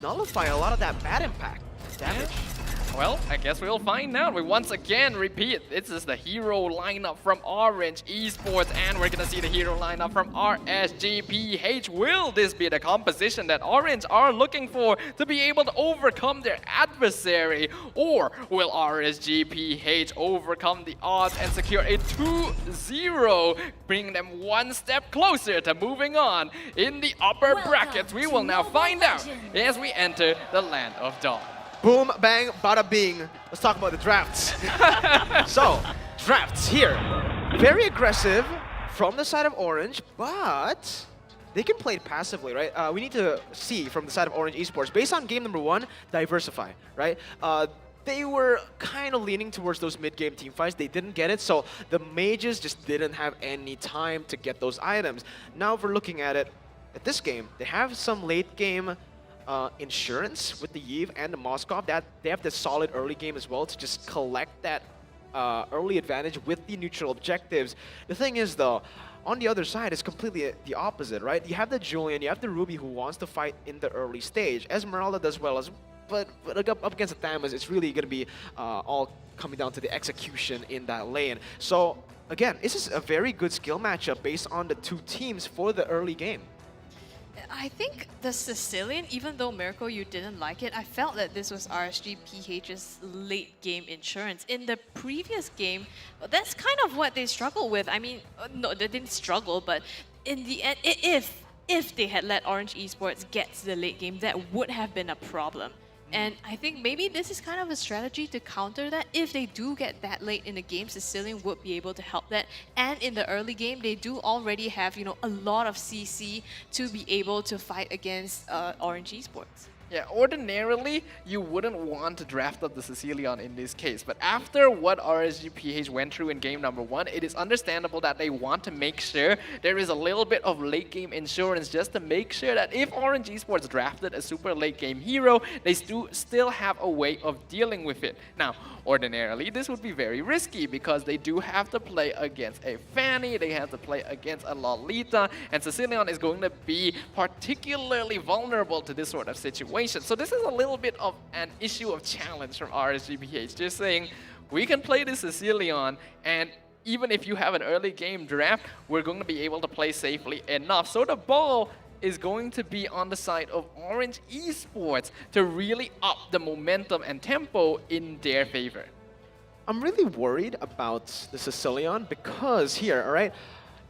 nullify a lot of that bad impact damage. Well, I guess we'll find out. We once again repeat, this is the hero lineup from Orange Esports, and we're gonna see the hero lineup from RSG. Will this be the composition that Orange are looking for to be able to overcome their adversary? Or will RSG overcome the odds and secure a 2-0, bringing them one step closer to moving on in the upper brackets? We will now find out as we enter the Land of Dawn. Boom, bang, bada bing. Let's talk about the drafts. So, drafts here. Very aggressive from the side of Orange, but they can play it passively, right? We need to see from the side of Orange Esports, based on game number 1, diversify, right? They were kind of leaning towards those mid-game team fights. They didn't get it, so the mages just didn't have any time to get those items. Now, if we're looking at it, at this game, they have some late-game insurance with the Yves and the Moskov. That they have this solid early game as well to just collect that early advantage with the neutral objectives. The thing is, though, on the other side, it's completely the opposite, right? You have the Julian, you have the Ruby who wants to fight in the early stage. Esmeralda does well, but up against the Thamus, it's really going to be all coming down to the execution in that lane. So, again, this is a very good skill matchup based on the two teams for the early game. I think the Sicilian, even though Miracle, you didn't like it, I felt that this was RSGPH's late game insurance. In the previous game, that's kind of what they struggled with. I mean, no, they didn't struggle, but in the end, if they had let Orange Esports get to the late game, that would have been a problem. And I think maybe this is kind of a strategy to counter that. If they do get that late in the game, Sicilian would be able to help that. And in the early game, they do already have, you know, a lot of CC to be able to fight against Orange Esports. Yeah, ordinarily, you wouldn't want to draft up the Sicilian in this case, but after what RSGPH went through in game number 1, it is understandable that they want to make sure there is a little bit of late game insurance just to make sure that if Orange Esports drafted a super late game hero, they still have a way of dealing with it. Now, ordinarily, this would be very risky because they do have to play against a Fanny, they have to play against a Lolita, and Sicilian is going to be particularly vulnerable to this sort of situation. So this is a little bit of an issue of challenge from RSGPH, just saying, we can play this Sicilian, and even if you have an early game draft, we're going to be able to play safely enough. So the ball is going to be on the side of Orange Esports to really up the momentum and tempo in their favor. I'm really worried about the Sicilian because here, all right,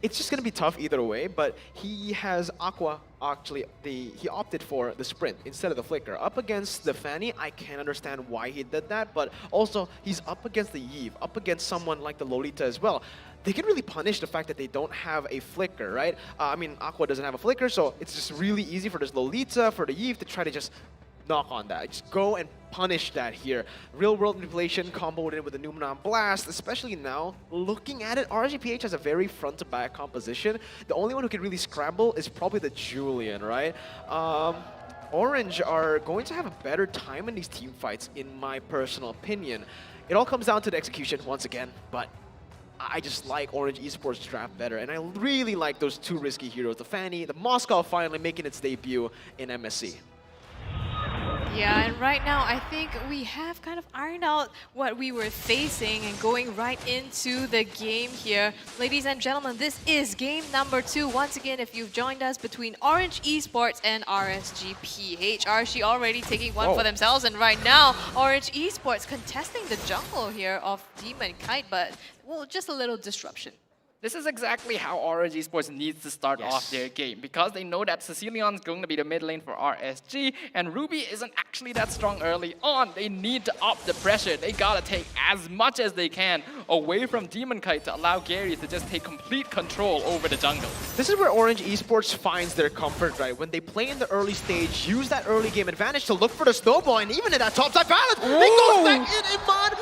it's just going to be tough either way, but he has Aqua, actually, he opted for the sprint instead of the flicker. Up against the Fanny, I can't understand why he did that, but also he's up against the Yves, up against someone like the Lolita as well. They can really punish the fact that they don't have a flicker, right? I mean, Aqua doesn't have a flicker, so it's just really easy for this Lolita, for the Yves to try to just knock on that. Just go and punish that here. Real world manipulation comboed in with the Numenon Blast, especially now. Looking at it, RSGPH has a very front to back composition. The only one who can really scramble is probably the Julian, right? Orange are going to have a better time in these team fights, in my personal opinion. It all comes down to the execution once again, but I just like Orange Esports draft better, and I really like those two risky heroes, the Fanny, the Moscow finally making its debut in MSC. Yeah, and right now I think we have kind of ironed out what we were facing and going right into the game here. Ladies and gentlemen, this is game number 2. Once again, if you've joined us, between Orange Esports and RSGPH. RSG already taking one for themselves, and right now Orange Esports contesting the jungle here of Demon Kite, but well, just a little disruption. This is exactly how Orange Esports needs to start off their game, because they know that Sicilian is going to be the mid lane for RSG, and Ruby isn't actually that strong early on. They need to up the pressure. They gotta take as much as they can away from Demon Kite to allow Gary to just take complete control over the jungle. This is where Orange Esports finds their comfort, right? When they play in the early stage, use that early game advantage to look for the snowball, and even in that topside balance, they go back in Iman.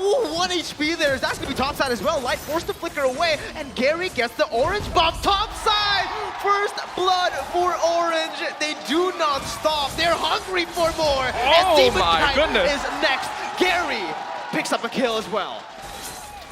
Ooh, 1 HP there. That's going to be topside as well. Light forced to flicker away, and Gary gets the orange bomb topside. First blood for Orange. They do not stop. They're hungry for more. And Demon Kite is next. Gary picks up a kill as well.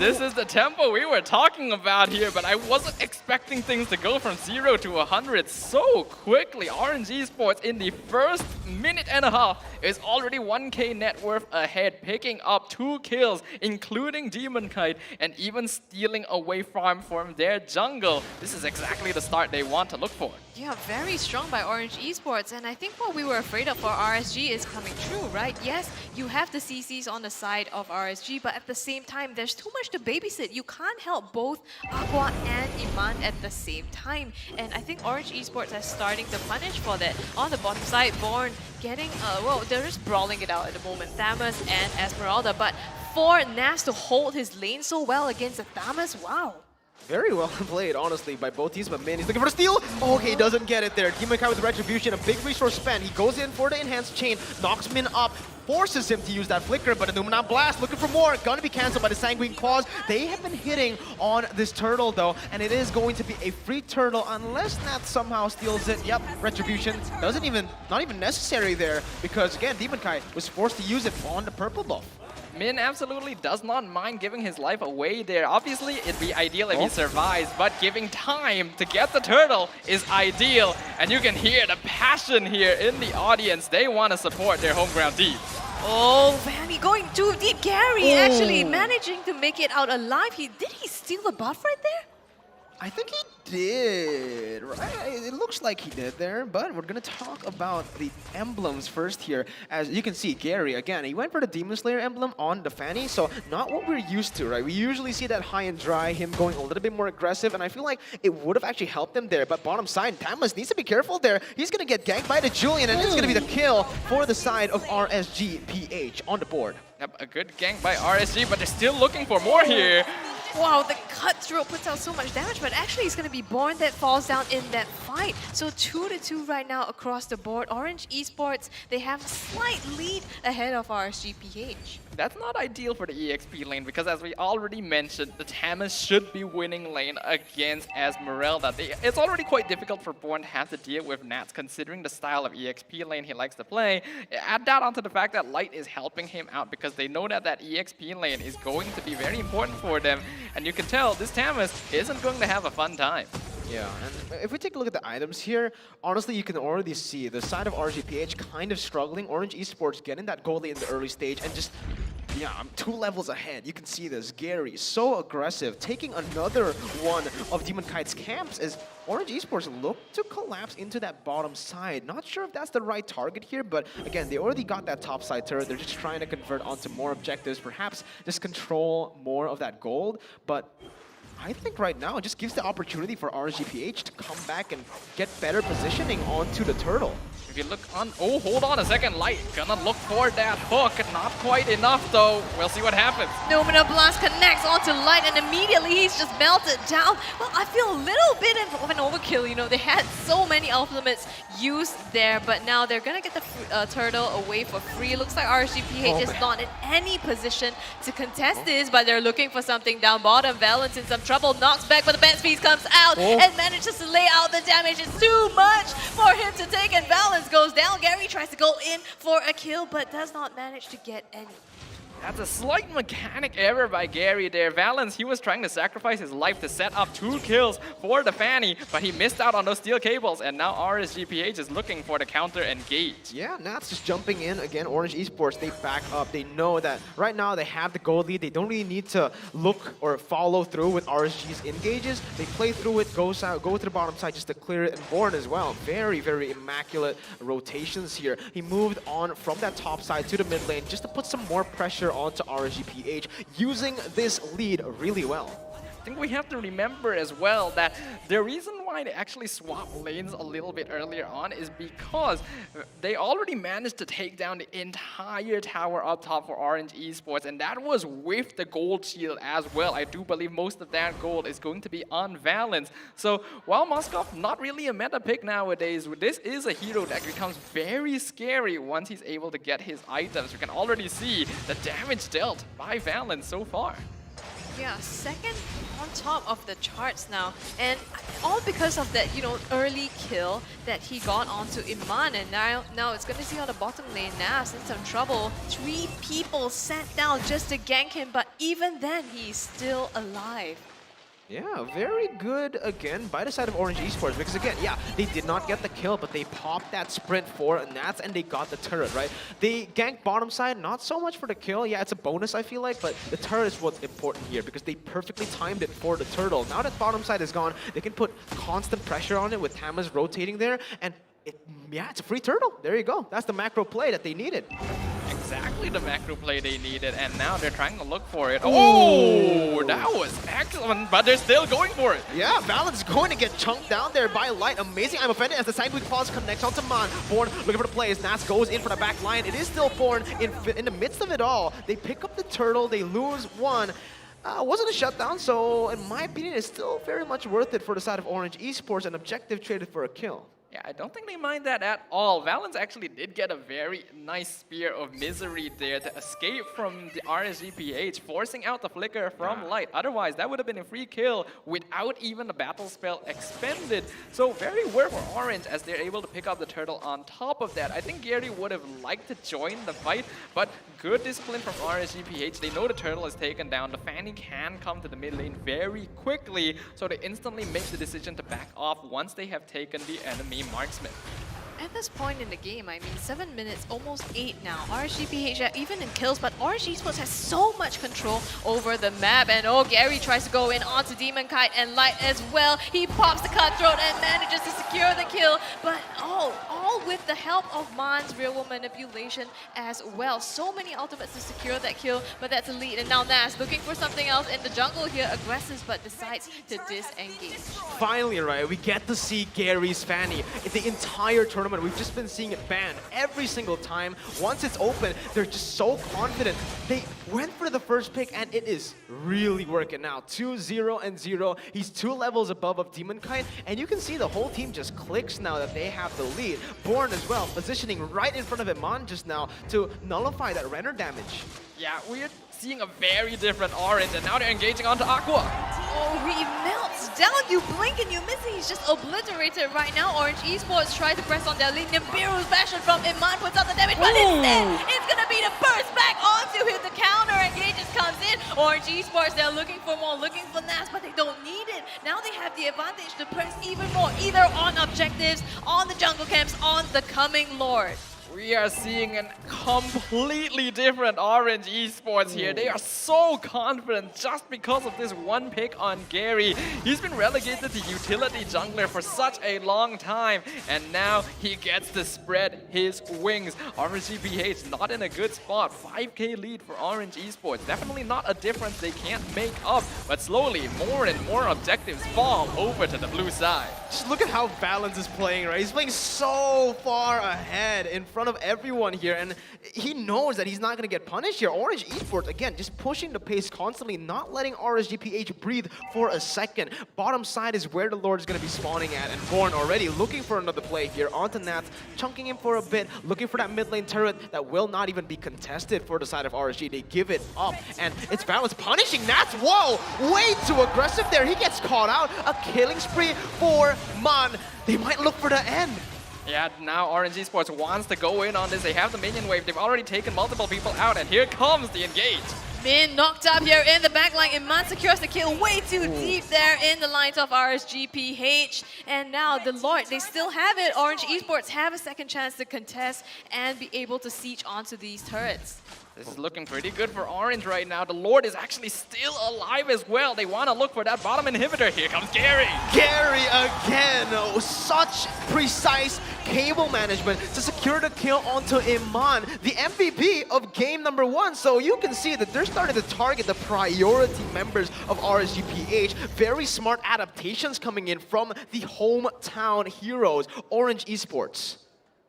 This is the tempo we were talking about here, but I wasn't expecting things to go from 0 to 100 so quickly. RNG Esports in the first minute and a half is already 1k net worth ahead, picking up 2 kills, including Demon Kite, and even stealing away farm from their jungle. This is exactly the start they want to look for. Yeah, very strong by Orange Esports, and I think what we were afraid of for RSG is coming true, right? Yes, you have the CCs on the side of RSG, but at the same time, there's too much to babysit. You can't help both Aqua and Iman at the same time, and I think Orange Esports is starting to punish for that. On the bottom side, Born getting, well, they're just brawling it out at the moment, Thamus and Esmeralda, but for Nas to hold his lane so well against the Thamus, wow. Very well played, honestly, by both teams, but Min, he's looking for a steal. Okay, doesn't get it there. Demon Kai with Retribution, a big resource spent. He goes in for the enhanced chain, knocks Min up, forces him to use that flicker, but a Numenon Blast looking for more. Gonna be cancelled by the Sanguine Claws. They have been hitting on this turtle, though, and it is going to be a free turtle unless Nat somehow steals it. Yep, Retribution not even necessary there, because again, Demon Kai was forced to use it on the purple buff. Min absolutely does not mind giving his life away there. Obviously, it'd be ideal if he survives, but giving time to get the turtle is ideal. And you can hear the passion here in the audience. They want to support their home ground deep. Oh, Vanny going too deep. Gary actually managing to make it out alive. Did he steal the buff right there? I think he did, right? It looks like he did there, but we're gonna talk about the emblems first here. As you can see, Gary, again, he went for the Demon Slayer emblem on the Fanny, so not what we're used to, right? We usually see that high and dry, him going a little bit more aggressive, and I feel like it would have actually helped him there, but bottom side, Thamus needs to be careful there. He's gonna get ganked by the Julian, and it's gonna be the kill for the side of RSG PH on the board. Yep, a good gank by RSG, but they're still looking for more here. Wow, the cutthroat puts out so much damage, but actually it's going to be Born that falls down in that fight. So 2-2 right now across the board. Orange Esports, they have a slight lead ahead of RSGPH. That's not ideal for the EXP lane because, as we already mentioned, the Thamus should be winning lane against Esmeralda. It's already quite difficult for Born to have to deal with Nats considering the style of EXP lane he likes to play. Add that onto the fact that Light is helping him out because they know that EXP lane is going to be very important for them. And you can tell this Thamus isn't going to have a fun time. Yeah, and if we take a look at the items here, honestly, you can already see the side of RGPH kind of struggling. Orange Esports getting that goalie in the early stage and just, yeah, I'm 2 levels ahead. You can see this. Gary, so aggressive, taking another one of Demon Kite's camps as Orange Esports look to collapse into that bottom side. Not sure if that's the right target here, but again, they already got that top side turret. They're just trying to convert onto more objectives, perhaps just control more of that gold, but I think right now it just gives the opportunity for RSGPH to come back and get better positioning onto the turtle. If you look on, oh, hold on a second, Light gonna look for that hook. Not quite enough though. We'll see what happens. Numenon Blast connects onto Light and immediately he's just melted down. Well, I feel a little bit of an overkill, you know, they had so many ultimates used there, but now they're gonna get the turtle away for free. Looks like RSGPH is not in any position to contest this, but they're looking for something down bottom. Valence in some trouble, knocks back, but the band speed comes out and manages to lay out the damage. It's too much for him to take, and Valence goes down. Gary tries to go in for a kill, but does not manage to get any. That's a slight mechanic error by Gary there. Valence, he was trying to sacrifice his life to set up 2 kills for the Fanny, but he missed out on those steel cables, and now RSGPH is looking for the counter engage. Yeah, Nats just jumping in. Again, Orange Esports, they back up. They know that right now they have the gold lead. They don't really need to look or follow through with RSG's engages. They play through it, go to the bottom side just to clear it, and Born as well. Very, very immaculate rotations here. He moved on from that top side to the mid lane just to put some more pressure onto RSGPH, using this lead really well. I think we have to remember as well that the reason why they actually swapped lanes a little bit earlier on is because they already managed to take down the entire tower up top for Orange Esports, and that was with the gold shield as well. I do believe most of that gold is going to be on Valence. So while Moskov not really a meta pick nowadays, this is a hero that becomes very scary once he's able to get his items. We can already see the damage dealt by Valence so far. Yeah, second on top of the charts now. And all because of that, early kill that he got onto Iman. And now it's going to see on the bottom lane. Nas in some trouble. 3 people sat down just to gank him, but even then, he's still alive. Yeah, very good again by the side of Orange Esports because again, yeah, they did not get the kill, but they popped that sprint for Nats and they got the turret, right? They ganked bottom side, not so much for the kill. Yeah, it's a bonus, I feel like, but the turret is what's important here because they perfectly timed it for the turtle. Now that bottom side is gone, they can put constant pressure on it with Hammers rotating there, and yeah, it's a free turtle. There you go. That's the macro play that they needed. Exactly the macro play they needed, and now they're trying to look for it. Oh, that was excellent, but they're still going for it. Yeah, Valence going to get chunked down there by Light. Amazing. I'm offended as the Sidewick pause connects onto Man. Born looking for the play as Nas goes in for the back line. It is still Born in the midst of it all. They pick up the turtle. They lose one. Wasn't a shutdown, so in my opinion, it's still very much worth it for the side of Orange Esports, an objective traded for a kill. Yeah, I don't think they mind that at all. Valence actually did get a very nice Spear of Misery there to escape from the RSG PH, forcing out the flicker from Light. Otherwise, that would have been a free kill without even the battle spell expended. So very worth for Orange as they're able to pick up the turtle on top of that. I think Gary would have liked to join the fight, but good discipline from RSG PH. They know the turtle is taken down. The Fanny can come to the mid lane very quickly, so they instantly make the decision to back off once they have taken the enemy marksman. At this point in the game, I mean, 7 minutes, almost 8 now. RSGPH even in kills, but Orange Esports has so much control over the map. And oh, Gary tries to go in onto Demon Kite and Light as well. He pops the cutthroat and manages to secure the kill. But all with the help of Man's real world manipulation as well. So many ultimates to secure that kill, but that's a lead. And now Nas looking for something else in the jungle here, aggressive, but decides to disengage. Finally, right, we get to see Gary's Fanny. The entire tournament, we've just been seeing it banned every single time. Once it's open, they're just so confident. They went for the first pick, and it is really working now. 2-0 and 0. He's 2 levels above of Demon Kite, and you can see the whole team just clicks now that they have the lead. Born as well, positioning right in front of Iman just now to nullify that render damage. Yeah, we're seeing a very different Orange, and now they're engaging onto Aqua. Oh, he melts down. You blink and you miss it. He's just obliterated right now. Orange Esports try to press on their lead. Nibiru's passion from Iman puts out the damage, but instead, it's going to be the burst back onto him. The counter engages comes in. Orange Esports, they're looking for more, looking for Nas, but they don't need it. Now they have the advantage to press even more, either on objectives, on the jungle camps, on the coming Lord. We are seeing a completely different Orange Esports here. They are so confident just because of this one pick on Gary. He's been relegated to utility jungler for such a long time, and now he gets to spread his wings. RSGPH not in a good spot. 5k lead for Orange Esports. Definitely not a difference they can't make up, but slowly more and more objectives fall over to the blue side. Just look at how Valence is playing, right? He's playing so far ahead in front of everyone here, and he knows that he's not going to get punished here. Orange Esports, again, just pushing the pace constantly, not letting RSGPH breathe for a second. Bottom side is where the Lord is going to be spawning at, and Born already looking for another play here onto Nats, chunking him for a bit, looking for that mid lane turret that will not even be contested for the side of RSG. They give it up, and it's Valence punishing Nats. Whoa, way too aggressive there. He gets caught out. A killing spree for Man. They might look for the end. Yeah, now Orange Esports wants to go in on this. They have the minion wave. They've already taken multiple people out, and here comes the engage. Min knocked up here in the backline. Iman secures the kill way too deep there in the lines of RSGPH. And now the Lord, they still have it. Orange Esports have a second chance to contest and be able to siege onto these turrets. This is looking pretty good for Orange right now. The Lord is actually still alive as well. They want to look for that bottom inhibitor. Here comes Gary. Gary again. Oh, such precise cable management to secure the kill onto Iman, the MVP of game number 1. So you can see that they're starting to target the priority members of RSGPH. Very smart adaptations coming in from the hometown heroes, Orange Esports.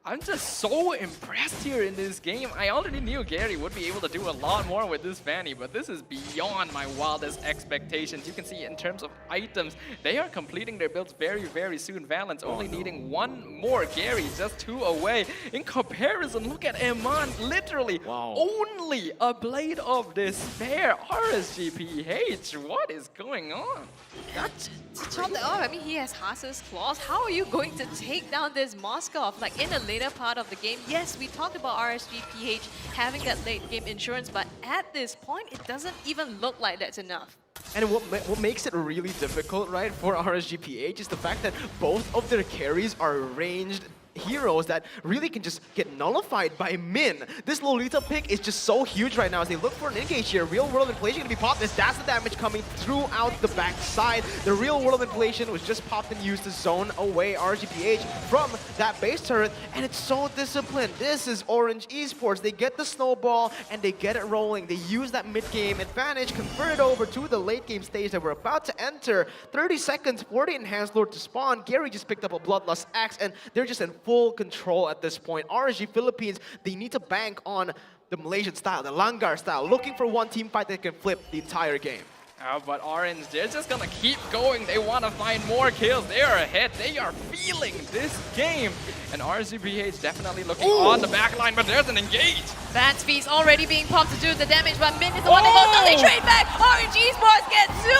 I'm just so impressed here in this game. I already knew Gary would be able to do a lot more with this Fanny, but this is beyond my wildest expectations. You can see in terms of items, they are completing their builds very, very soon. Valence only needing one more. Gary just 2 away. In comparison, look at Eman, literally only a Blade of Despair. RSGPH, what is going on? To top that off, I mean, he has Haas's claws. How are you going to take down this Moskov? Like, in the later part of the game, yes, we talked about RSGPH having that late game insurance, but at this point, it doesn't even look like that's enough. And what makes it really difficult, right, for RSGPH is the fact that both of their carries are ranged heroes that really can just get nullified by Min. This Lolita pick is just so huge right now as they look for an engage here. Real world inflation gonna be popped as that's the damage coming throughout the backside. The real world inflation was just popped and used to zone away RGPH from that base turret, and it's so disciplined. This is Orange Esports. They get the snowball and they get it rolling. They use that mid-game advantage, convert it over to the late-game stage that we're about to enter. 30 seconds for the Enhanced Lord to spawn. Gary just picked up a Bloodlust Axe, and they're just in full control at this point. RSG Philippines, they need to bank on the Malaysian style, the Langgar style, looking for one team fight that can flip the entire game. But Orange, they're just gonna keep going. They want to find more kills. They are ahead. They are feeling this game. And RSGPH definitely looking on the back line, but there's an engage. Vance Feast already being pumped to do the damage, but Min is the one that goes down. They trade back. Orange Esports get 2.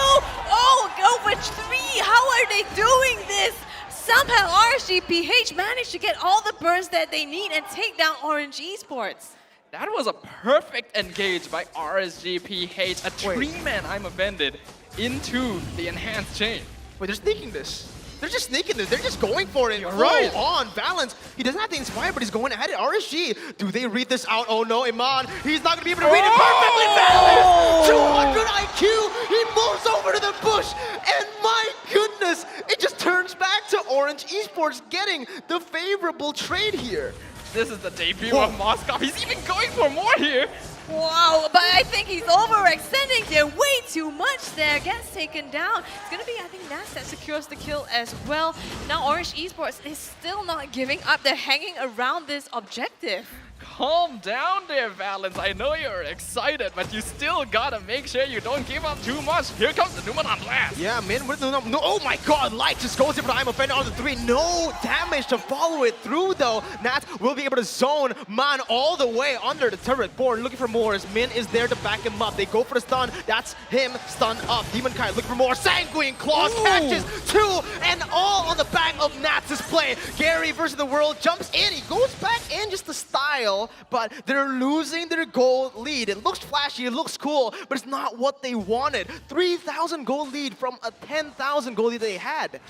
Oh, go for 3. How are they doing this? Somehow RSGPH managed to get all the burns that they need and take down Orange Esports. That was a perfect engage by RSGPH. A tree-man, I'm offended, into the enhanced chain. Wait, they're sneaking this. They're just sneaking this. They're just going for it. Right. On Valence. He doesn't have to inspire, but he's going ahead at RSG. Do they read this out? Oh no, Iman. He's not going to be able to read it perfectly. Valence! 200 IQ. He moves over to the bush. And my goodness, it just turns back to Orange Esports getting the favorable trade here. This is the debut of Moskov. He's even going for more here. Wow, but I think he's overextending there way too much there. Gets taken down. It's going to be, I think, Nats that secures the kill as well. Now Orange Esports is still not giving up. They're hanging around this objective. Calm down there, Valence. I know you're excited, but you still gotta make sure you don't give up too much. Here comes the Numan on blast. Yeah, Min with the no. Oh my god, Light just goes in for the I'm offended on the 3. No damage to follow it through though. Nat will be able to zone Man all the way under the turret. Born looking for more as Min is there to back him up. They go for the stun. That's him stunned up. Demon Kai looking for more. Sanguine Claws catches 2 and all on the back of Nats' play. Gary versus the world jumps in. He goes back in just to style. But they're losing their gold lead. It looks flashy, it looks cool, but it's not what they wanted. 3,000 gold lead from a 10,000 gold lead they had.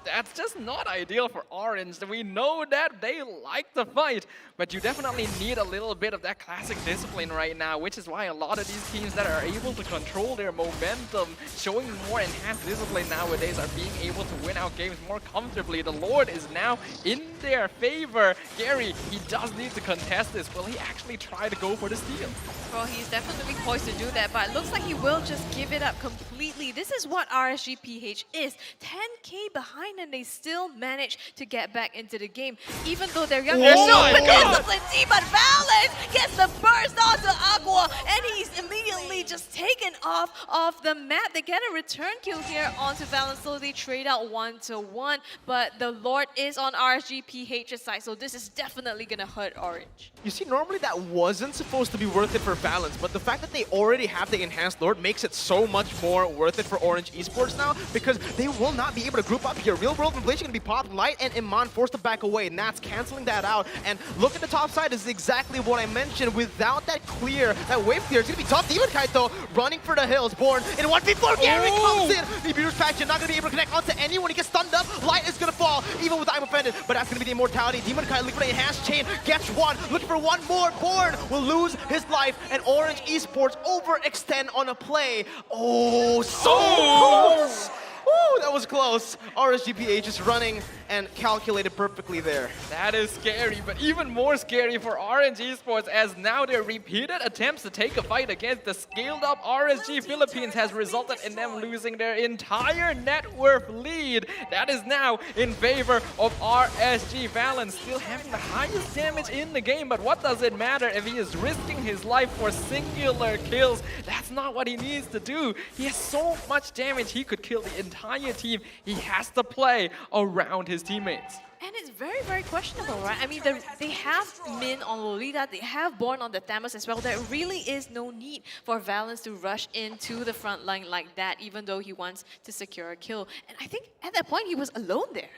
That's just not ideal for Orange. We know that they like to fight, but you definitely need a little bit of that classic discipline right now, which is why a lot of these teams that are able to control their momentum, showing more enhanced discipline nowadays, are being able to win out games more comfortably. The Lord is now in their favor. Gary, he does need to contest this. Will he actually try to go for the steal? Well, he's definitely poised to do that, but it looks like he will just give it up completely. This is what RSGPH is. 10k behind and they still manage to get back into the game. Even though they're young, they're so disciplined team, but Valence gets the burst onto Aqua and he's immediately just taken off the map. They get a return kill here onto Valence, so they trade out 1-1, but the Lord is on RSGPH's side, so this is definitely gonna hurt Orange. You see, normally that wasn't supposed to be worth it for Valence, but the fact that they already have the Enhanced Lord makes it so much more worth it for Orange Esports now, because they will not be able to group up here. Real world inflation going to be popped. Light and Iman forced to back away. Nats canceling that out. And look at the top side. This is exactly what I mentioned. Without that clear, that wave clear, it's going to be tough. Demon Kite, though, running for the hills. Born in 1v4. Gary comes in. The Beer's Faction not going to be able to connect onto anyone. He gets stunned up. Light is going to fall, even with I'm offended. But that's going to be the immortality. Demon Kite looking for the enhanced chain. Gets one. Looking for one more. Born will lose his life. And Orange Esports overextend on a play. Oh, so close. Woo, that was close. RSGPH is running and calculated perfectly there. That is scary, but even more scary for Orange Esports as now their repeated attempts to take a fight against the scaled up RSG Philippines has resulted in them losing their entire net worth lead. That is now in favor of RSG. Valen still having the highest damage in the game, but what does it matter if he is risking his life for singular kills? That's not what he needs to do. He has so much damage, he could kill the entire team. He has to play around his teammates. And it's very, very questionable, right? I mean, they have Min on Lolita, they have Born on the Thamus as well. There really is no need for Valens to rush into the front line like that, even though he wants to secure a kill. And I think at that point, he was alone there.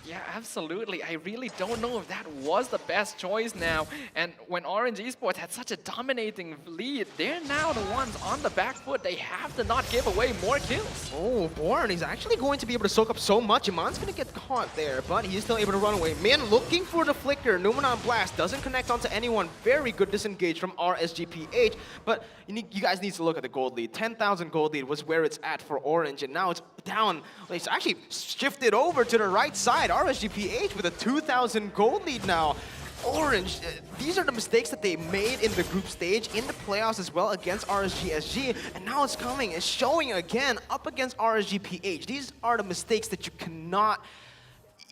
Yeah, absolutely. I really don't know if that was the best choice now. And when Orange Esports had such a dominating lead, they're now the ones on the back foot. They have to not give away more kills. Oh, Born is actually going to be able to soak up so much. Iman's going to get caught there, but he's still able to run away. Min looking for the flicker. Numenon Blast doesn't connect onto anyone. Very good disengage from RSGPH, but you guys need to look at the gold lead. 10,000 gold lead was where it's at for Orange, and now it's down. It's actually shifted over to the right side. RSGPH with a 2,000 gold lead now. Orange, these are the mistakes that they made in the group stage, in the playoffs as well against RSGSG, and now it's coming, it's showing again up against RSGPH. These are the mistakes that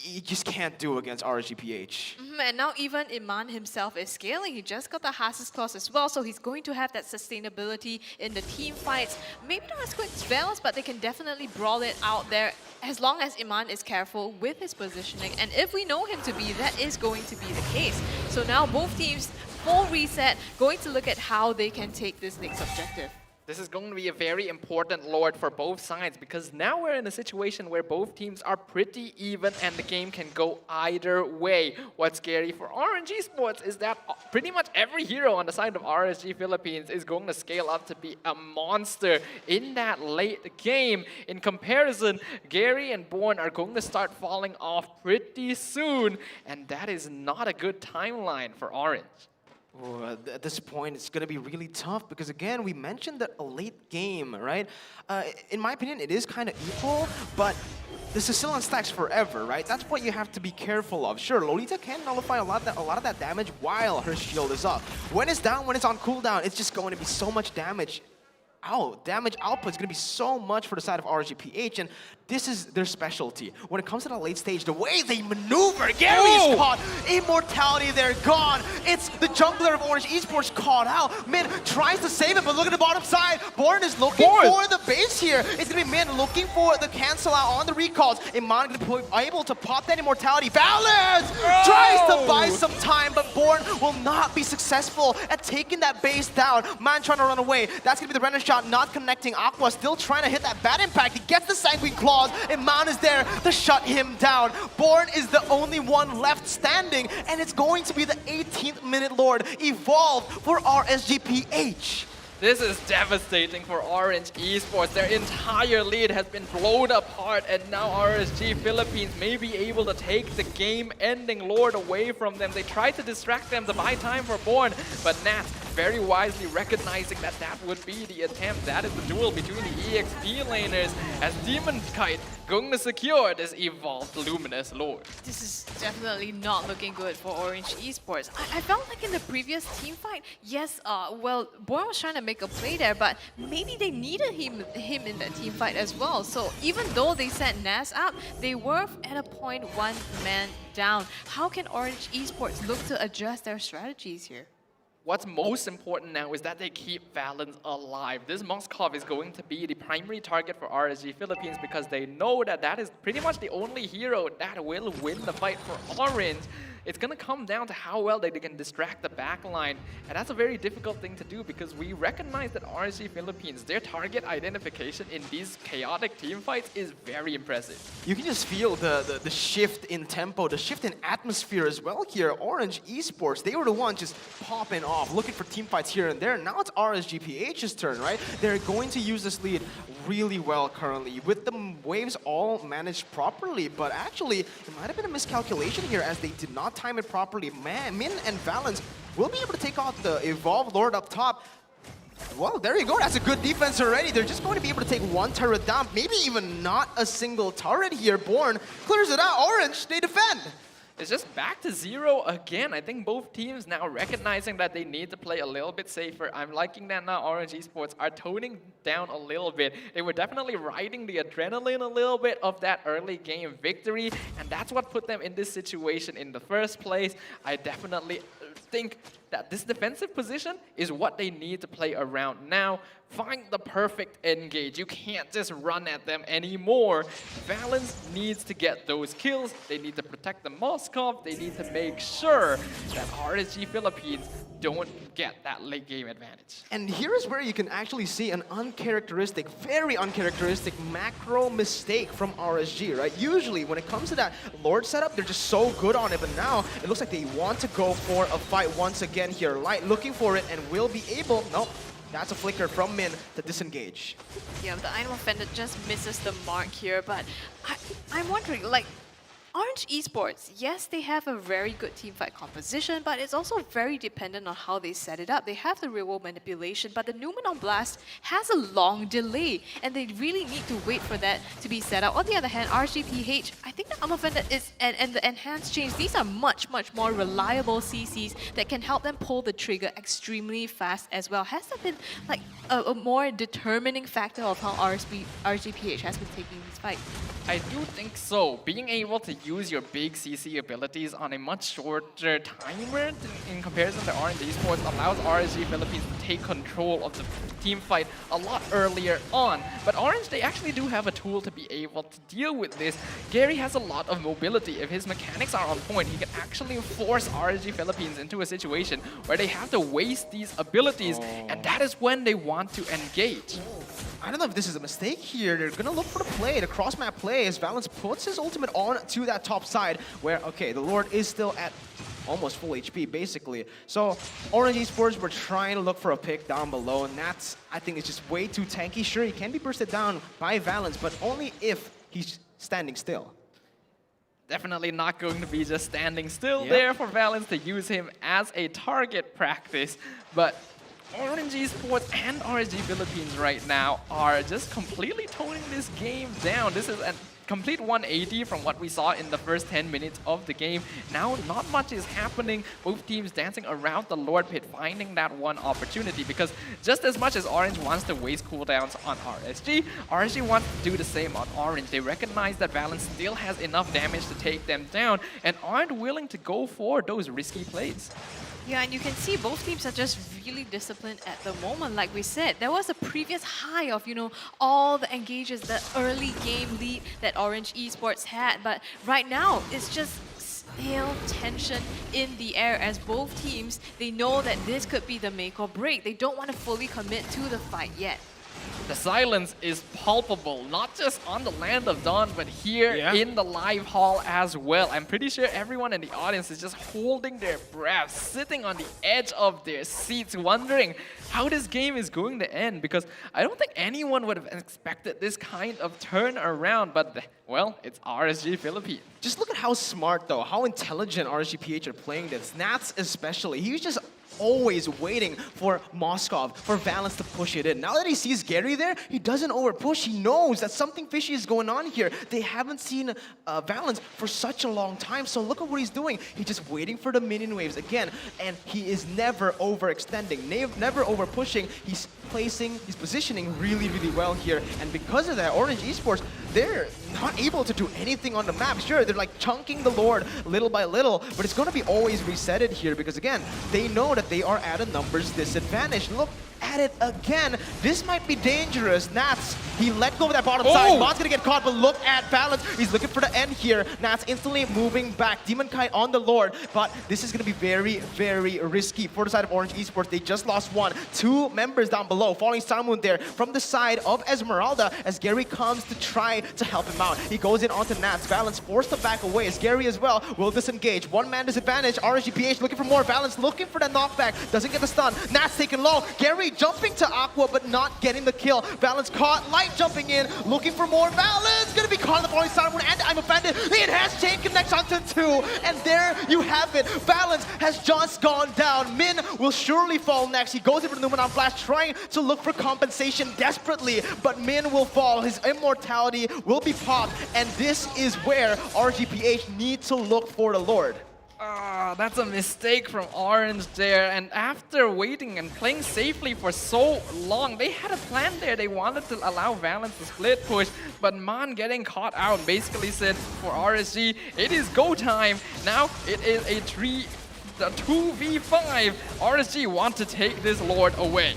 you just can't do against RSGPH. And now even Iman himself is scaling. He just got the Hasis clause as well, so he's going to have that sustainability in the team fights. Maybe not as quick as Vels, but they can definitely brawl it out there as long as Iman is careful with his positioning. And if we know him to be, that is going to be the case. So now both teams, full reset, going to look at how they can take this next objective. This is going to be a very important Lord for both sides because now we're in a situation where both teams are pretty even and the game can go either way. What's scary for Orange Esports is that pretty much every hero on the side of RSG Philippines is going to scale up to be a monster in that late game. In comparison, Gary and Born are going to start falling off pretty soon, and that is not a good timeline for Orange. At this point, it's going to be really tough because, again, we mentioned that a late game, right? In my opinion, it is kind of equal, but the Sicilian stacks forever, right? That's what you have to be careful of. Sure, Lolita can nullify a lot of that damage while her shield is up. When it's down, when it's on cooldown, it's just going to be so much damage. Damage output is going to be so much for the side of RSGPH, and this is their specialty. When it comes to the late stage, the way they maneuver, Gary's caught, immortality, they're gone. It's the jungler of Orange Esports caught out. Min tries to save it, but look at the bottom side. Born is looking for the base here. It's going to be Min looking for the cancel out on the recalls. Iman going to be able to pop that immortality. Balance tries to buy some time, but Born will not be successful at taking that base down. Man trying to run away. That's going to be the render shot, not connecting. Aqua still trying to hit that bad impact. He gets the Sanguine Claw. Iman is there to shut him down. Born is the only one left standing, and it's going to be the 18th minute Lord evolved for RSGPH. This is devastating for Orange Esports. Their entire lead has been blown apart, and now RSG Philippines may be able to take the game-ending Lord away from them. They tried to distract them to buy time for Born, but Nat very wisely recognizing that that would be the attempt. That is the duel between the EXP laners as Demon Kite going to secure this evolved Luminous Lord. This is definitely not looking good for Orange Esports. I felt like in the previous team fight, yes, well, Born was trying to make a play there, but maybe they needed him in that team fight as well. So even though they set Nas up, they were at a point one man down. How can Orange Esports look to adjust their strategies here? What's most important now is that they keep Valens alive. This Moskov is going to be the primary target for RSG Philippines because they know that that is pretty much the only hero that will win the fight for Orange. It's going to come down to how well they can distract the backline, and that's a very difficult thing to do because we recognize that RSG Philippines, their target identification in these chaotic team fights is very impressive. You can just feel the shift in tempo, the shift in atmosphere as well here. Orange Esports, they were the ones just popping off, looking for team fights here and there. Now it's RSGPH's turn, right? They're going to use this lead really well currently with the waves all managed properly, but actually it might have been a miscalculation here as they did not time it properly. Min and Valens will be able to take out the Evolved Lord up top. Well, there you go. That's a good defense already. They're just going to be able to take one turret down. Maybe even not a single turret here. Born clears it out. Orange, they defend. It's just back to 0 again. I think both teams now recognizing that they need to play a little bit safer. I'm liking that now Orange Esports are toning down a little bit. They were definitely riding the adrenaline a little bit of that early game victory, and that's what put them in this situation in the first place. I definitely think that this defensive position is what they need to play around now. Find the perfect engage. You can't just run at them anymore. Valence needs to get those kills. They need to protect the Moskov. They need to make sure that RSG Philippines don't get that late game advantage. And here is where you can actually see an uncharacteristic, very uncharacteristic macro mistake from RSG, right? Usually when it comes to that Lord setup, they're just so good on it, but now it looks like they want to go for a fight once again here. Light looking for it and will be able, nope. That's a flicker from Min to disengage. Yeah, the Item Offender just misses the mark here, but I'm wondering, like, Orange Esports, yes, they have a very good teamfight composition, but it's also very dependent on how they set it up. They have the real-world manipulation, but the Numenon Blast has a long delay, and they really need to wait for that to be set up. On the other hand, RGPH, I think the Armor Offender is, and the Enhanced Chains, these are much, much more reliable CCs that can help them pull the trigger extremely fast as well. Has that been like a more determining factor of how RGPH has been taking these fights? I do think so. Being able to use your big CC abilities on a much shorter timer in comparison to Orange Esports allows RSG Philippines to take control of the team fight a lot earlier on. But Orange, they actually do have a tool to be able to deal with this. Gary has a lot of mobility. If his mechanics are on point, he can actually force RSG Philippines into a situation where they have to waste these abilities, and that is when they want to engage. I don't know if this is a mistake here. They're going to look for the play, the cross-map play, as Valence puts his ultimate on to that top side where, okay, the Lord is still at almost full HP, basically. So Orange Esports were trying to look for a pick down below, and that's, I think, it's just way too tanky. Sure, he can be bursted down by Valence, but only if he's standing still. Definitely not going to be just standing still there for Valence to use him as a target practice, but Orange Esports and RSG Philippines right now are just completely toning this game down. This is a complete 180 from what we saw in the first 10 minutes of the game. Now, not much is happening. Both teams dancing around the Lord Pit, finding that one opportunity, because just as much as Orange wants to waste cooldowns on RSG wants to do the same on Orange. They recognize that Valence still has enough damage to take them down and aren't willing to go for those risky plays. Yeah, and you can see both teams are just really disciplined at the moment. Like we said, there was a previous high of, you know, all the engages, the early game lead that Orange Esports had. But right now, it's just stale tension in the air as both teams, they know that this could be the make or break. They don't want to fully commit to the fight yet. The silence is palpable, not just on the Land of Dawn, but here in the live hall as well. I'm pretty sure everyone in the audience is just holding their breath, sitting on the edge of their seats, wondering how this game is going to end, because I don't think anyone would have expected this kind of turnaround, but well, it's RSG Philippines. Just look at how smart, though, how intelligent RSGPH are playing this. Nats especially, he's just always waiting for Moskov, for Valence to push it in. Now that he sees Gary there, he doesn't overpush. He knows that something fishy is going on here. They haven't seen Valence for such a long time, so look at what he's doing. He's just waiting for the minion waves again, and he is never overextending, never overpushing. He's positioning really, really well here, and because of that, Orange Esports, they're not able to do anything on the map. Sure, they're like chunking the Lord little by little, but it's going to be always resetted here because, again, they know that they are at a numbers disadvantage. Look at it again. This might be dangerous. Nats, he let go of that bottom side. Bot's gonna get caught, but look at Valence. He's looking for the end here. Nats instantly moving back. Demon Kite on the Lord, but this is gonna be very, very risky for the side of Orange Esports. They just lost one. Two members down below. Falling Salmon there from the side of Esmeralda as Gary comes to try to help him out. He goes in onto Nats. Valence forced to back away as Gary as well will disengage. One man disadvantage. RSGPH looking for more. Valence looking for the knockback. Doesn't get the stun. Nats taken low. Gary jumping to Aqua, but not getting the kill. Valence caught, Light jumping in, looking for more. Valence gonna be caught on the falling side, and I'm offended. The enhanced chain connects onto 2, and there you have it. Valence has just gone down. Min will surely fall next. He goes in for the Numenon Flash, trying to look for compensation desperately, but Min will fall. His immortality will be popped, and this is where RGPH need to look for the Lord. That's a mistake from Orange there, and after waiting and playing safely for so long, they had a plan there. They wanted to allow Valence to split push, but Man getting caught out basically said for RSG, it is go time. Now it is a 2v5. RSG want to take this Lord away.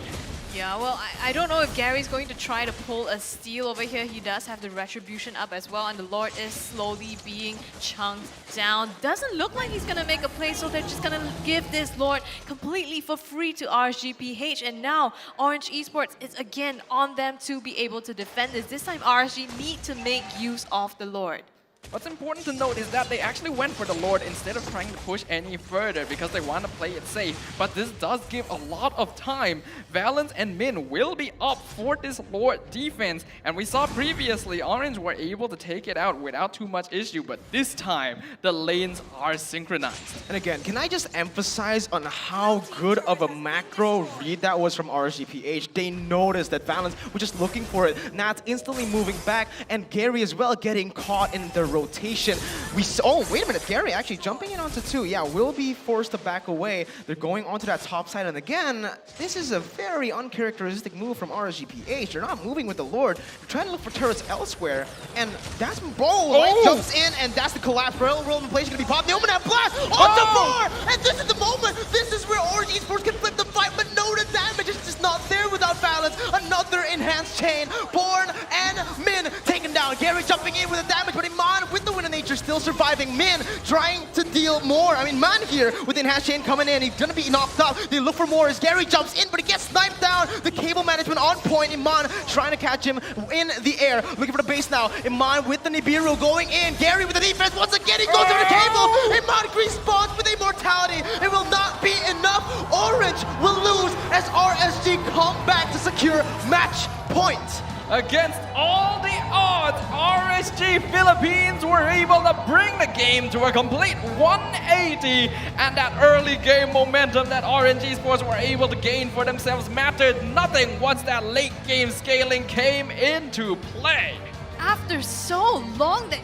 Yeah, well, I don't know if Gary's going to try to pull a steal over here. He does have the Retribution up as well, and the Lord is slowly being chunked down. Doesn't look like he's going to make a play, so they're just going to give this Lord completely for free to RSGPH. And now Orange Esports is again on them to be able to defend this. This time RSG need to make use of the Lord. What's important to note is that they actually went for the Lord instead of trying to push any further because they want to play it safe. But this does give a lot of time. Valence and Min will be up for this Lord defense. And we saw previously, Orange were able to take it out without too much issue. But this time, the lanes are synchronized. And again, can I just emphasize on how good of a macro read that was from RSGPH? They noticed that Valence was just looking for it. Nat's instantly moving back, and Gary as well getting caught in the rotation. Oh, wait a minute. Gary actually jumping in onto 2. Yeah, will be forced to back away. They're going onto that top side. And again, this is a very uncharacteristic move from RSGPH. They're not moving with the Lord. They're trying to look for turrets elsewhere. And that's Light jumps in, and that's the collapse. Railroad inflation going to be popped. The Omen blast onto 4! And this is the moment. This is where Orange Esports can flip the fight, but no, the damage is just not there without Valence. Another enhanced chain. Born and Min taken down. Gary jumping in with the damage, but Iman with the Wind of Nature still surviving. Min trying to deal more. I mean, Man here with the enhanced chain coming in. He's gonna be knocked up. They look for more as Gary jumps in, but he gets sniped down. The cable management on point. Iman trying to catch him in the air. Looking for the base now. Iman with the Nibiru going in. Gary with the defense. Once again, he goes to the cable. Iman respawns with immortality. It will not be enough. Orange will lose as RSG come back to secure match point. Against all the odds, RSG Philippines were able to bring the game to a complete 180, and that early game momentum that Orange Esports were able to gain for themselves mattered nothing once that late game scaling came into play. After so long that